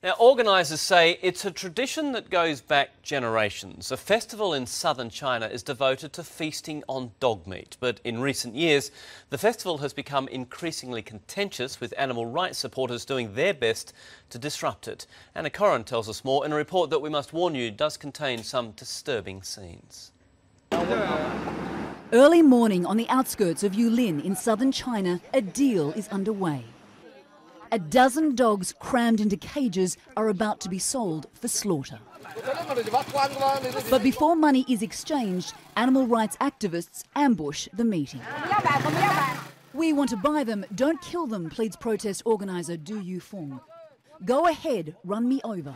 Now, organisers say it's a tradition that goes back generations. A festival in southern China is devoted to feasting on dog meat. But in recent years, the festival has become increasingly contentious, with animal rights supporters doing their best to disrupt it. Anna Corrin tells us more in a report that we must warn you does contain some disturbing scenes. Early morning on the outskirts of Yulin in southern China, a deal is underway. A dozen dogs crammed into cages are about to be sold for slaughter. But before money is exchanged, animal rights activists ambush the meeting. "We want to buy them, don't kill them," pleads protest organiser Du Yufeng. "Go ahead, run me over."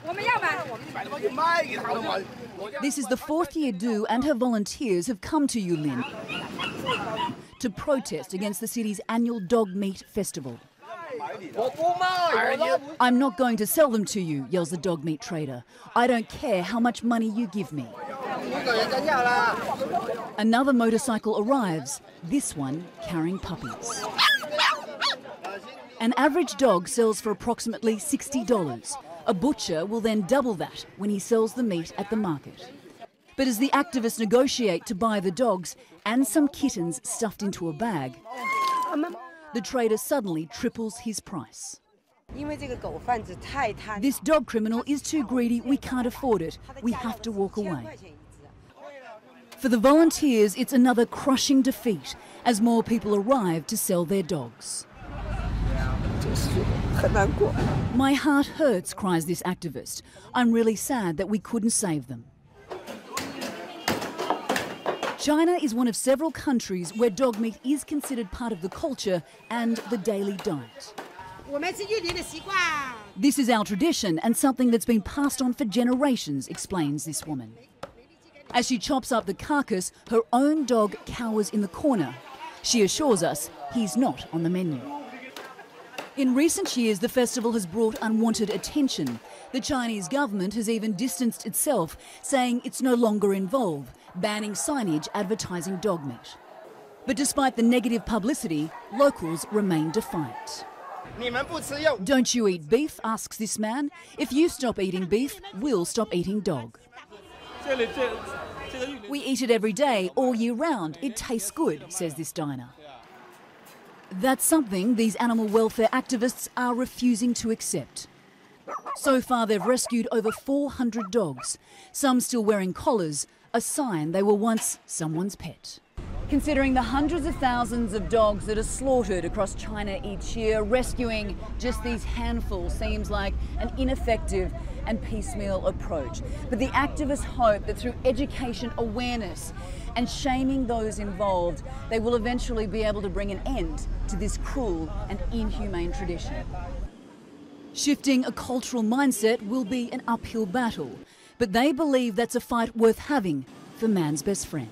This is the fourth year Du and her volunteers have come to Yulin to protest against the city's annual dog meat festival. "I'm not going to sell them to you," yells the dog meat trader. "I don't care how much money you give me." Another motorcycle arrives, this one carrying puppies. An average dog sells for approximately $60. A butcher will then double that when he sells the meat at the market. But as the activists negotiate to buy the dogs and some kittens stuffed into a bag, the trader suddenly triples his price. "This dog criminal is too greedy, we can't afford it. We have to walk away." For the volunteers, it's another crushing defeat as more people arrive to sell their dogs. "My heart hurts," cries this activist. "I'm really sad that we couldn't save them." China is one of several countries where dog meat is considered part of the culture and the daily diet. "This is our tradition and something that's been passed on for generations," explains this woman. As she chops up the carcass, her own dog cowers in the corner. She assures us he's not on the menu. In recent years, the festival has brought unwanted attention. The Chinese government has even distanced itself, saying it's no longer involved, banning signage advertising dog meat. But despite the negative publicity, locals remain defiant. "Don't you eat beef?" asks this man. "If you stop eating beef, we'll stop eating dog." "We eat it every day, all year round. It tastes good," says this diner. That's something these animal welfare activists are refusing to accept. So far, they've rescued over 400 dogs, some still wearing collars, a sign they were once someone's pet. Considering the hundreds of thousands of dogs that are slaughtered across China each year, rescuing just these handfuls seems like an ineffective and piecemeal approach. But the activists hope that through education, awareness and shaming those involved, they will eventually be able to bring an end to this cruel and inhumane tradition. Shifting a cultural mindset will be an uphill battle, but they believe that's a fight worth having for man's best friend.